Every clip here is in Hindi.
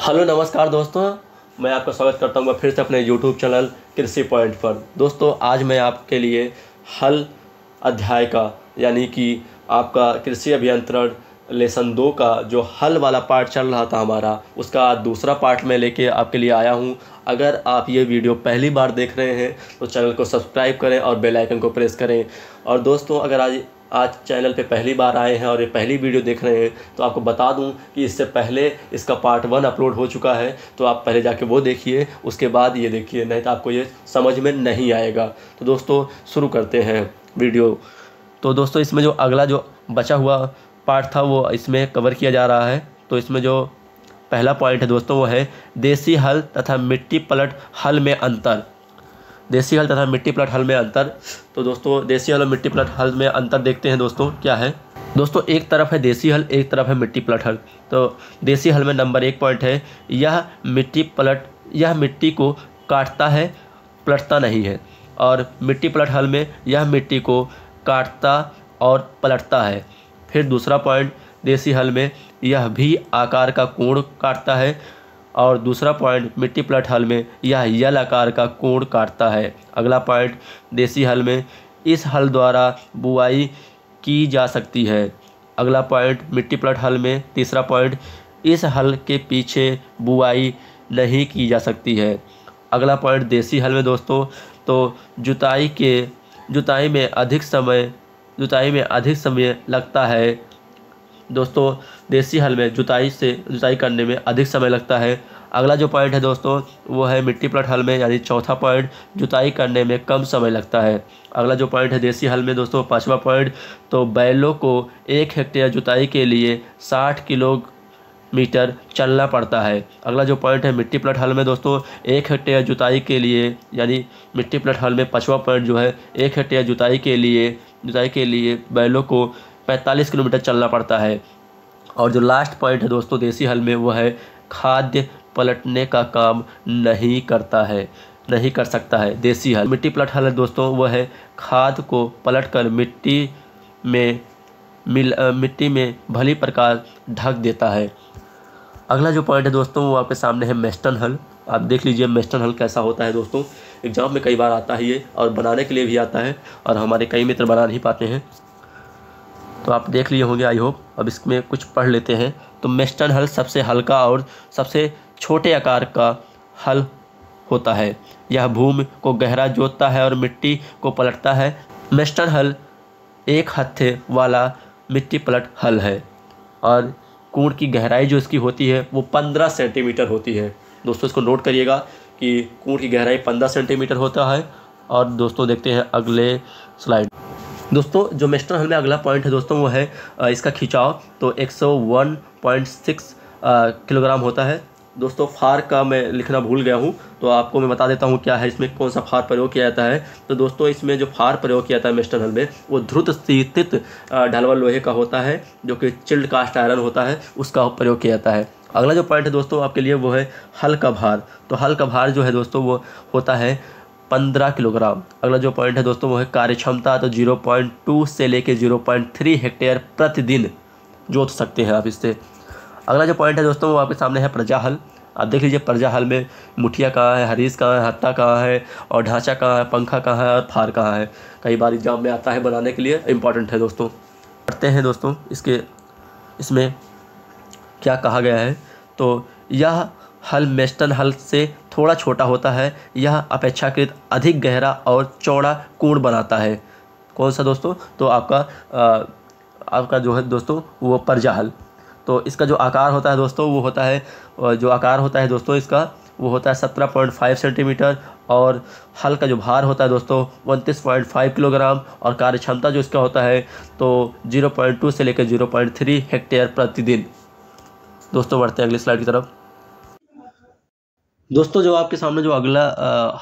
हेलो नमस्कार दोस्तों, मैं आपका स्वागत करता हूँ फिर से अपने यूट्यूब चैनल कृषि पॉइंट पर। दोस्तों आज मैं आपके लिए हल अध्याय का यानी कि आपका कृषि अभियंत्रण लेसन 2 का जो हल वाला पार्ट चल रहा था हमारा, उसका दूसरा पार्ट मैं लेके आपके लिए आया हूँ। अगर आप ये वीडियो पहली बार देख रहे हैं तो चैनल को सब्सक्राइब करें और बेल आइकन को प्रेस करें। और दोस्तों अगर आज चैनल पे पहली बार आए हैं और ये पहली वीडियो देख रहे हैं तो आपको बता दूं कि इससे पहले इसका पार्ट 1 अपलोड हो चुका है, तो आप पहले जाके वो देखिए, उसके बाद ये देखिए, नहीं तो आपको ये समझ में नहीं आएगा। तो दोस्तों शुरू करते हैं वीडियो। तो दोस्तों इसमें जो अगला जो बचा हुआ पार्ट था वो इसमें कवर किया जा रहा है। तो इसमें जो पहला पॉइंट है दोस्तों वो है देसी हल तथा मिट्टी पलट हल में अंतर। देसी हल तथा मिट्टी प्लट हल में अंतर। तो दोस्तों देसी हल और मिट्टी प्लट हल में अंतर देखते हैं दोस्तों क्या है। दोस्तों एक तरफ है देसी हल, एक तरफ है मिट्टी प्लट हल। तो देसी हल में नंबर 1 पॉइंट है, यह मिट्टी को काटता है, पलटता नहीं है। और मिट्टी प्लट हल में यह मिट्टी को काटता और पलटता है। फिर दूसरा पॉइंट, देसी हल में यह भी आकार का कोण काटता है, और दूसरा पॉइंट मिट्टी प्लट हल में यह यल आकार का कोण काटता है। अगला पॉइंट, देसी हल में इस हल द्वारा बुआई की जा सकती है। अगला पॉइंट मिट्टी प्लट हल में तीसरा पॉइंट, इस हल के पीछे बुआई नहीं की जा सकती है। अगला पॉइंट देसी हल में दोस्तों तो जुताई में अधिक समय लगता है। दोस्तों देसी हल में जुताई करने में अधिक समय लगता है। अगला जो पॉइंट है दोस्तों वो है मिट्टी प्लट हल में, यानी चौथा पॉइंट, जुताई करने में कम समय लगता है। अगला जो पॉइंट है देसी हल में दोस्तों पांचवा पॉइंट, तो बैलों को 1 हेक्टेयर जुताई के लिए 60 किलोमीटर चलना पड़ता है। अगला जो पॉइंट है मिट्टी प्लट हल में दोस्तों 1 हेक्टेयर जुताई के लिए, यानी मिट्टी प्लट हल में पांचवा पॉइंट जो है 1 हेक्टेयर जुताई के लिए बैलों को 45 किलोमीटर चलना पड़ता है। और जो लास्ट पॉइंट है दोस्तों देसी हल में वो है खाद्य पलटने का काम नहीं कर सकता है देसी हल। मिट्टी प्लट हल दोस्तों वो है खाद को पलटकर मिट्टी में भली प्रकार ढक देता है। अगला जो पॉइंट है दोस्तों वो आपके सामने है मेस्टन हल। आप देख लीजिए मेस्टन हल कैसा होता है दोस्तों। एग्जाम में कई बार आता है ये, और बनाने के लिए भी आता है, और हमारे कई मित्र बना नहीं पाते हैं। तो आप देख लिए होंगे आई होप। अब इसमें कुछ पढ़ लेते हैं। तो मेस्टन हल सबसे हल्का और सबसे छोटे आकार का हल होता है। यह भूमि को गहरा जोतता है और मिट्टी को पलटता है। मेस्टन हल एक हत्थे वाला मिट्टी पलट हल है, और कोण की गहराई जो इसकी होती है वो 15 सेंटीमीटर होती है। दोस्तों इसको नोट करिएगा कि कोण की गहराई 15 सेंटीमीटर होता है। और दोस्तों देखते हैं अगले स्लाइड। दोस्तों जो मेस्टन हल में अगला पॉइंट है दोस्तों वो है इसका खिंचाव। तो 101.6 किलोग्राम होता है। दोस्तों फार का मैं लिखना भूल गया हूँ, तो आपको मैं बता देता हूँ क्या है इसमें, कौन सा फार प्रयोग किया जाता है। तो दोस्तों इसमें जो फार प्रयोग किया जाता है मेस्टन हल में वो ध्रुत स्थित ढलवल लोहे का होता है, जो कि चिल्ड कास्ट आयरन होता है, उसका प्रयोग किया जाता है। अगला जो पॉइंट है दोस्तों आपके लिए वो है हल का भार। तो हल का भार जो है दोस्तों वो होता है 15 किलोग्राम। अगला जो पॉइंट है दोस्तों वो है कार्यक्षमता। तो 0.2 से लेके 0.3 हेक्टेयर प्रतिदिन जोत सकते हैं आप इससे। अगला जो पॉइंट है दोस्तों वो आपके सामने है प्रजा हल। आप देख लीजिए प्रजा हल में मुठिया कहाँ है, हरीस कहाँ है, हत्ता कहाँ है, और ढांचा कहाँ है, पंखा कहाँ है, और फार कहाँ है। कई बार एग्जाम में आता है, बनाने के लिए इंपॉर्टेंट है दोस्तों। पढ़ते हैं दोस्तों इसमें क्या कहा गया है। तो यह हल मेस्टन हल से थोड़ा छोटा होता है। यह अपेक्षाकृत अधिक गहरा और चौड़ा कोण बनाता है। कौन सा दोस्तों? तो आपका जो है दोस्तों वो प्रजा हल। तो इसका जो आकार होता है दोस्तों वो होता है, दोस्तों इसका वो होता है 17.5 सेंटीमीटर। और हल का जो भार होता है दोस्तों 29.5 किलोग्राम। और कार्य क्षमता जो इसका होता है तो 0.2 से लेकर 0.3 हेक्टेयर प्रतिदिन। दोस्तों बढ़ते हैं अगली स्लाइड की तरफ। दोस्तों जो आपके सामने जो अगला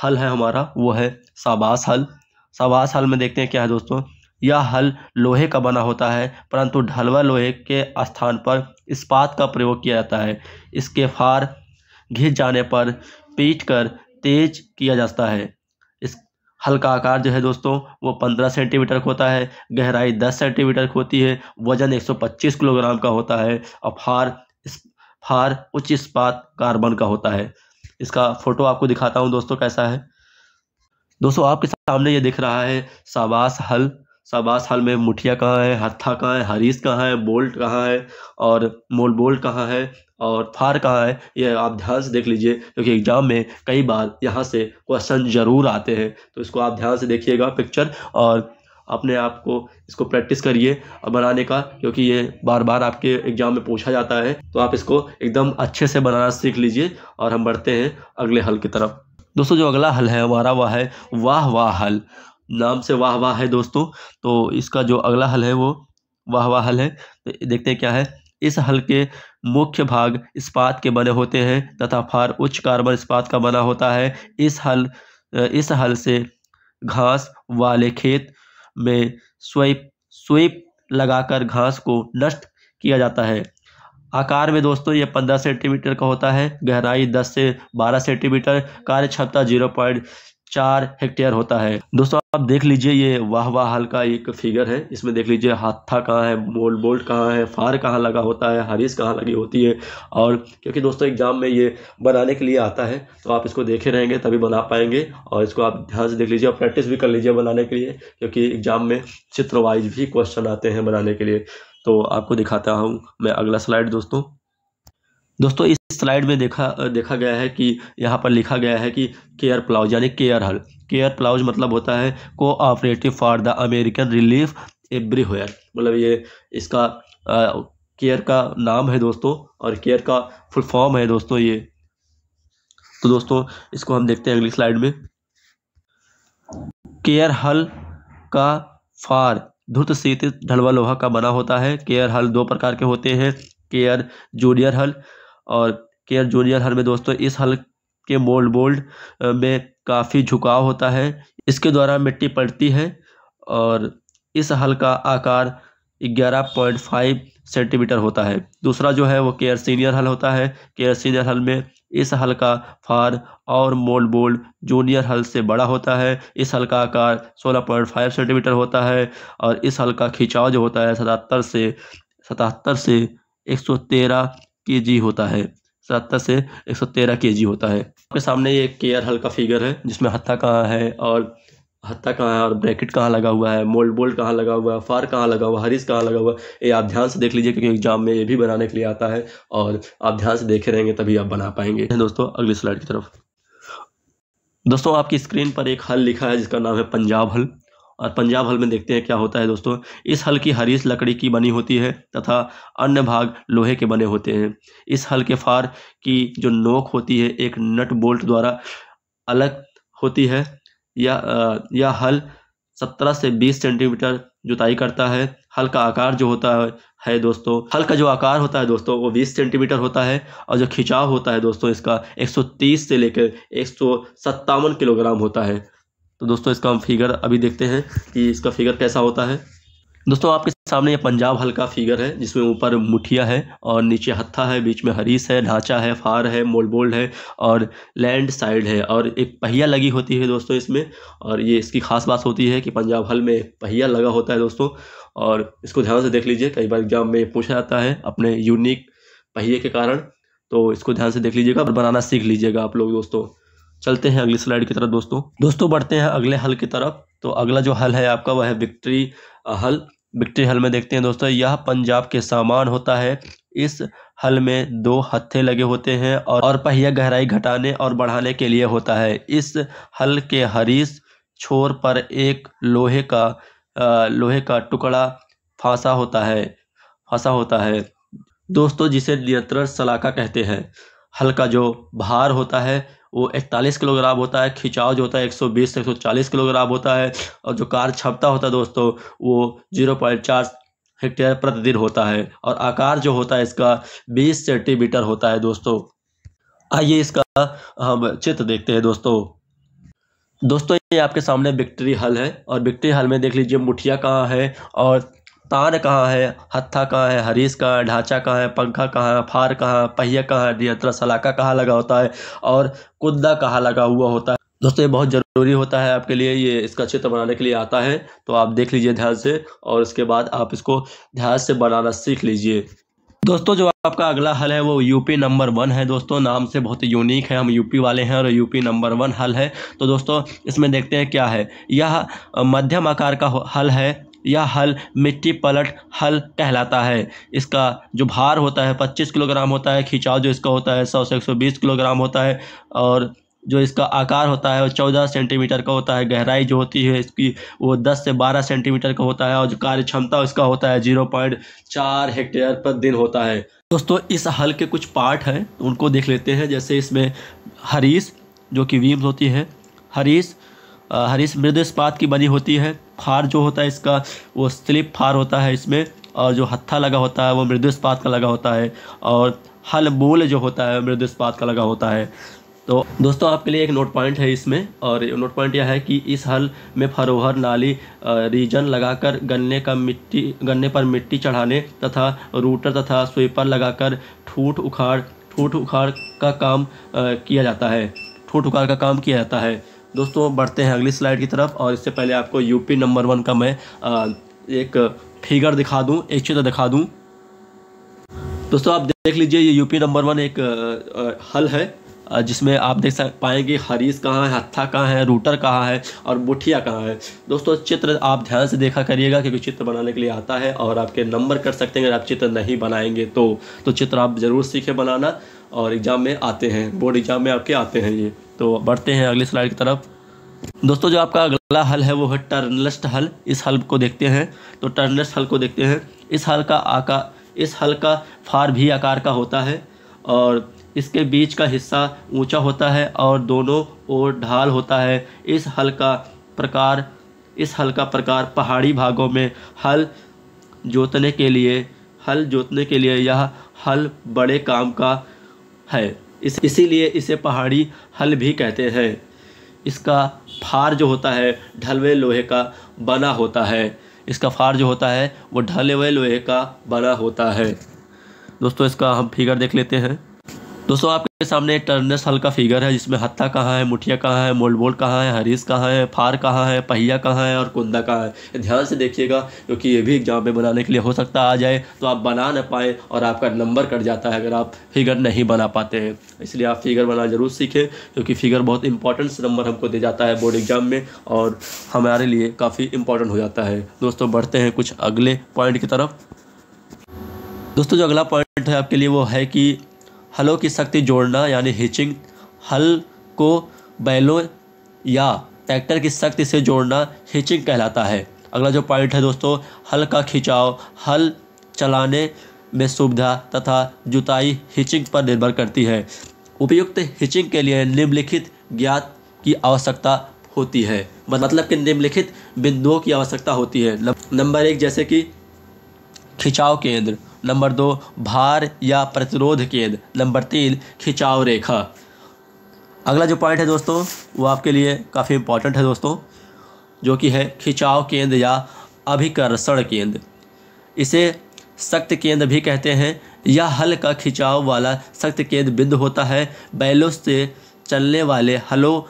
हल है हमारा वो है साबास हल। साबास हल में देखते हैं क्या है दोस्तों। यह हल लोहे का बना होता है, परंतु ढलवा लोहे के स्थान पर इस्पात का प्रयोग किया जाता है। इसके फार घिस जाने पर पीट कर तेज किया जाता है। इस हल का आकार जो है दोस्तों वो 15 सेंटीमीटर होता है, गहराई 10 सेंटीमीटर होती है, वजन 125 किलोग्राम का होता है, और फार फार उच्च इस्पात कार्बन का होता है। इसका फोटो आपको दिखाता हूँ दोस्तों कैसा है। दोस्तों आपके सामने ये दिख रहा है शाबाश हल। शाबाश हल में मुठिया कहाँ है, हत्था कहाँ है, हरीस कहाँ है, बोल्ट कहाँ है और मोल बोल्ट कहाँ है और फार कहाँ है, ये आप ध्यान से देख लीजिए, क्योंकि एग्जाम में कई बार यहाँ से क्वेश्चन जरूर आते हैं। तो इसको आप ध्यान से देखिएगा पिक्चर, और अपने आप को इसको प्रैक्टिस करिए और बनाने का, क्योंकि ये बार बार आपके एग्जाम में पूछा जाता है। तो आप इसको एकदम अच्छे से बनाना सीख लीजिए। और हम बढ़ते हैं अगले हल की तरफ। दोस्तों जो अगला हल है हमारा वह है वाह वाह हल। नाम से वाह वाह है दोस्तों, तो इसका जो अगला हल है वो वाह वाह हल है। तो देखते हैं क्या है। इस हल के मुख्य भाग इस्पात के बने होते हैं तथा फार उच्च कार्बन इस्पात का बना होता है। इस हल से घास वाले खेत में स्वीप लगाकर घास को नष्ट किया जाता है। आकार में दोस्तों ये 15 सेंटीमीटर का होता है, गहराई 10 से 12 सेंटीमीटर, कार्य क्षमता 0.4 हेक्टेयर होता है। दोस्तों आप देख लीजिए ये वाह वाह हल का एक फिगर है। इसमें देख लीजिए हत्था कहाँ है, मोल बोल्ट कहाँ है, फार कहाँ लगा होता है, हरीस कहाँ लगी होती है। और क्योंकि दोस्तों एग्जाम में ये बनाने के लिए आता है, तो आप इसको देखे रहेंगे तभी बना पाएंगे। और इसको आप ध्यान से देख लीजिए और प्रैक्टिस भी कर लीजिए बनाने के लिए, क्योंकि एग्जाम में चित्र वाइज भी क्वेश्चन आते हैं बनाने के लिए। तो आपको दिखाता हूँ मैं अगला स्लाइड। दोस्तों इस स्लाइड में देखा गया है कि यहाँ पर लिखा गया है कि केयर प्लाउज यानी केयर हल। केयर प्लाउज मतलब होता है cooperative for the American relief everywhere, मतलब ये इसका केयर का नाम है दोस्तों, और केयर का फुल फॉर्म है दोस्तों ये। तो दोस्तों इसको हम देखते हैं अगली स्लाइड में। केयर हल का फार धुत शीत ढलवा लोहा का बना होता है। केयर हल दो प्रकार के होते हैं, केयर जूनियर हल और केयर जूनियर हल में दोस्तों इस हल के मोल बोल्ड में काफ़ी झुकाव होता है, इसके द्वारा मिट्टी पड़ती है। और इस हल का आकार 11.5 सेंटीमीटर होता है। दूसरा जो है वो केयर सीनियर हल होता है। केयर सीनियर हल में इस हल का फार और मोल बोल्ड जूनियर हल से बड़ा होता है। इस हल का आकार 16.5 सेंटीमीटर होता है और इस हल का खिंचाव जो होता है 77 से 113 केजी होता है। 77 से 113 केजी होता है। आपके सामने ये केयर हल का फिगर है, जिसमें हत्था कहाँ है और ब्रैकेट कहाँ लगा हुआ है, मोल्ड बोल्ट कहाँ लगा हुआ है, फार कहाँ लगा हुआ है, हरीस कहाँ लगा हुआ है। ये आप ध्यान से देख लीजिए, क्योंकि एग्जाम में ये भी बनाने के लिए आता है और आप ध्यान से देखे रहेंगे तभी आप बना पाएंगे। दोस्तों अगली स्लाइड की तरफ। दोस्तों आपकी स्क्रीन पर एक हल लिखा है जिसका नाम है पंजाब हल, और पंजाब हल में देखते हैं क्या होता है दोस्तों। इस हल की हरीस लकड़ी की बनी होती है तथा अन्य भाग लोहे के बने होते हैं। इस हल के फार की जो नोक होती है एक नट बोल्ट द्वारा अलग होती है। यह हल 17 से 20 सेंटीमीटर जुताई करता है। हल का आकार जो होता है दोस्तों, हल का जो आकार होता है दोस्तों वो 20 सेंटीमीटर होता है, और जो खिंचाव होता है दोस्तों इसका 130 से लेकर 157 किलोग्राम होता है। तो दोस्तों इसका हम फिगर अभी देखते हैं कि इसका फिगर कैसा होता है। दोस्तों आपके सामने ये पंजाब हल का फिगर है, जिसमें ऊपर मुठिया है और नीचे हत्था है, बीच में हरीस है, ढांचा है, फार है, मोल बोल्ड है और लैंड साइड है, और एक पहिया लगी होती है दोस्तों इसमें। और ये इसकी खास बात होती है कि पंजाब हल में पहिया लगा होता है दोस्तों, और इसको ध्यान से देख लीजिए, कई बार एग्जाम में पूछा जाता है अपने यूनिक पहिए के कारण। तो इसको ध्यान से देख लीजिएगा और बनाना सीख लीजिएगा आप लोग। दोस्तों चलते हैं अगली स्लाइड की तरफ। दोस्तों बढ़ते हैं अगले हल की तरफ। तो अगला जो हल है आपका वह है विक्ट्री हल। विक्ट्री हल में देखते हैं दोस्तों, यह पंजाब के समान होता है। इस हल में 2 हत्थे लगे होते हैं और पहिया गहराई घटाने और बढ़ाने के लिए होता है। इस हल के हरीस छोर पर एक लोहे का टुकड़ा फंसा होता है दोस्तों, जिसे नियंत्रण सलाका कहते हैं। हल का जो भार होता है वो 41 किलोग्राम होता है। खिंचाव जो होता है 120 से 140 किलोग्राम होता है, और जो कार्य क्षमता होता है दोस्तों वो 0.4 हेक्टेयर प्रतिदिन होता है, और आकार जो होता है इसका 20 सेंटीमीटर होता है दोस्तों। आइए इसका हम चित्र देखते हैं दोस्तों ये आपके सामने विक्ट्री हल है, और विक्ट्री हल में देख लीजिए मुठिया कहाँ है और तार कहाँ है, हत्था कहाँ है, हरीस कहाँ है, ढांचा कहाँ है, पंखा कहाँ है, फार कहाँ है, पहिया कहाँ है, नियंत्रण सलाका कहाँ लगा होता है और कुद्दा कहाँ लगा हुआ होता है। दोस्तों ये बहुत ज़रूरी होता है आपके लिए, ये इसका चित्र बनाने के लिए आता है। तो आप देख लीजिए ध्यान से, और उसके बाद आप इसको ध्यान से बनाना सीख लीजिए। दोस्तों जो आपका अगला हल है वो यूपी नंबर 1 है दोस्तों। नाम से बहुत यूनिक है, हम यूपी वाले हैं और यूपी नंबर 1 हल है। तो दोस्तों इसमें देखते हैं क्या है। यह मध्यम आकार का हल है। यह हल मिट्टी पलट हल कहलाता है। इसका जो भार होता है 25 किलोग्राम होता है। खिंचाव जो इसका होता है 100 से 120 किलोग्राम होता है। और जो इसका आकार होता है वो 14 सेंटीमीटर का होता है। गहराई जो होती है इसकी वो 10 से 12 सेंटीमीटर का होता है। और जो कार्य क्षमता इसका होता है 0.4 हेक्टेयर पर दिन होता है। दोस्तों इस हल के कुछ पार्ट हैं उनको देख लेते हैं। जैसे इसमें हरीस जो कि व्हील्स होती है। हरीस मृद इस्पात की बनी होती है। फार जो होता है इसका वो स्लिप फार होता है इसमें। और जो हत्था लगा होता है वो मृद इस्पात का लगा होता है। और हल मूल जो होता है मृद इस्पात का लगा होता है। तो दोस्तों आपके लिए एक नोट पॉइंट है इसमें। और नोट पॉइंट यह है कि इस हल में फरोहर नाली रीजन लगाकर गन्ने पर मिट्टी चढ़ाने तथा रूटर तथा स्वीपर लगाकर ठूठ उखाड़ का काम किया जाता है। ठूठ उखाड़ का काम किया जाता है। दोस्तों बढ़ते हैं अगली स्लाइड की तरफ। और इससे पहले आपको यूपी नंबर 1 का मैं एक फिगर दिखा दूँ, एक चित्र दिखा दूँ। दोस्तों आप देख लीजिए, ये यूपी नंबर 1 एक हल है जिसमें आप देख पाएंगे हरीस कहाँ है, हत्था कहाँ है, रूटर कहाँ है और बुठिया कहाँ है। दोस्तों चित्र आप ध्यान से देखा करिएगा क्योंकि चित्र बनाने के लिए आता है और आपके नंबर कर सकते हैं अगर आप चित्र नहीं बनाएंगे तो चित्र आप ज़रूर सीखें बनाना और एग्ज़ाम में आते हैं, बोर्ड एग्ज़ाम में आपके आते हैं ये। तो बढ़ते हैं अगली स्लाइड की तरफ। दोस्तों जो आपका अगला हल है वो है टर्नलेस्ट हल। इस हल को देखते हैं। तो टर्नलेस्ट हल को देखते हैं। इस हल का फार भी आकार का होता है और इसके बीच का हिस्सा ऊंचा होता है और दोनों ओर ढाल होता है। इस हल का प्रकार पहाड़ी भागों में हल जोतने के लिए यह हल बड़े काम का है। इसीलिए इसे पहाड़ी हल भी कहते हैं। इसका फार जो होता है ढलवे लोहे का बना होता है। इसका फार जो होता है वो ढले हुए लोहे का बना होता है। दोस्तों इसका हम फिगर देख लेते हैं। दोस्तों आपके सामने टर्नलेस्ट हल का फिगर है जिसमें हत्था कहाँ है, मुठिया कहाँ है, मोल्ड बोल्ट कहाँ है, हरीस कहाँ है, फार कहाँ है, पहिया कहाँ है और कुंदा कहाँ है। ध्यान से देखिएगा क्योंकि ये भी एग्जाम में बनाने के लिए हो सकता आ जाए तो आप बना न पाएँ और आपका नंबर कट जाता है अगर आप फिगर नहीं बना पाते हैं। इसलिए आप फिगर बनाना ज़रूर सीखें क्योंकि फिगर बहुत इंपॉर्टेंट नंबर हमको दे जाता है बोर्ड एग्जाम में और हमारे लिए काफ़ी इंपॉर्टेंट हो जाता है। दोस्तों बढ़ते हैं कुछ अगले पॉइंट की तरफ। दोस्तों जो अगला पॉइंट है आपके लिए वो है कि हलों की शक्ति जोड़ना यानी हिचिंग। हल को बैलों या ट्रैक्टर की शक्ति से जोड़ना हिचिंग कहलाता है। अगला जो पॉइंट है दोस्तों, हल का खिंचाव। हल चलाने में सुविधा तथा जुताई हिचिंग पर निर्भर करती है। उपयुक्त हिचिंग के लिए निम्नलिखित ज्ञात की आवश्यकता होती है। मतलब कि निम्नलिखित बिंदुओं की आवश्यकता होती है। नंबर 1 जैसे कि खिंचाव केंद्र। नंबर 2 भार या प्रतिरोध केंद्र। नंबर 3 खिंचाव रेखा। अगला जो पॉइंट है दोस्तों वो आपके लिए काफ़ी इंपॉर्टेंट है दोस्तों, जो कि है खिंचाव केंद्र या अभिकर्षण केंद्र। इसे शक्ति केंद्र भी कहते हैं। यह हल का खिंचाव वाला शक्ति केंद्र बिंदु होता है। बैलों से चलने वाले हलों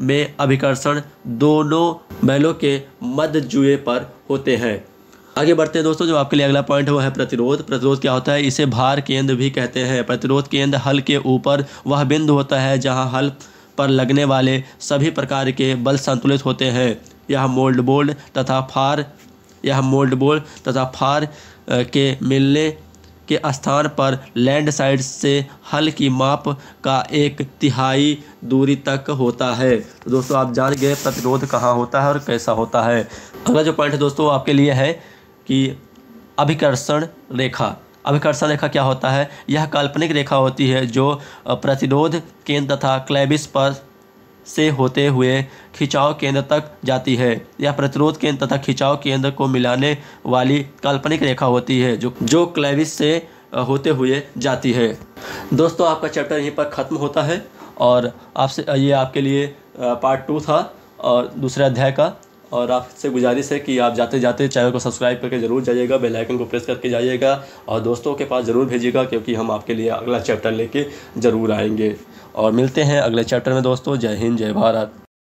में अभिकर्षण दोनों बैलों के मध्य जुए पर होते हैं। आगे बढ़ते हैं दोस्तों। जो आपके लिए अगला पॉइंट है वो है प्रतिरोध। प्रतिरोध क्या होता है? इसे भार केंद्र भी कहते हैं। प्रतिरोध केंद्र हल के ऊपर वह बिंदु होता है जहां हल पर लगने वाले सभी प्रकार के बल संतुलित होते हैं। यह मोल्ड बोल्ट तथा फार के मिलने के स्थान पर लैंड साइड से हल की माप का 1/3 दूरी तक होता है। तो दोस्तों आप जान गए प्रतिरोध कहाँ होता है और कैसा होता है। अगला जो पॉइंट है दोस्तों आपके लिए है कि अभिकर्षण रेखा। अभिकर्षण रेखा क्या होता है? यह काल्पनिक रेखा होती है जो प्रतिरोध केंद्र तथा क्लेविस पर से होते हुए खिंचाव केंद्र तक जाती है। यह प्रतिरोध केंद्र तथा खिंचाव केंद्र को मिलाने वाली काल्पनिक रेखा होती है जो क्लेविस से होते हुए जाती है। दोस्तों आपका चैप्टर यहीं पर ख़त्म होता है और आपसे ये आपके लिए पार्ट 2 था और दूसरे अध्याय का। और आपसे गुजारिश है कि आप जाते जाते चैनल को सब्सक्राइब करके ज़रूर जाइएगा, बेल आइकन को प्रेस करके जाइएगा और दोस्तों के पास ज़रूर भेजिएगा क्योंकि हम आपके लिए अगला चैप्टर लेके ज़रूर आएंगे। और मिलते हैं अगले चैप्टर में दोस्तों। जय हिंद, जय भारत।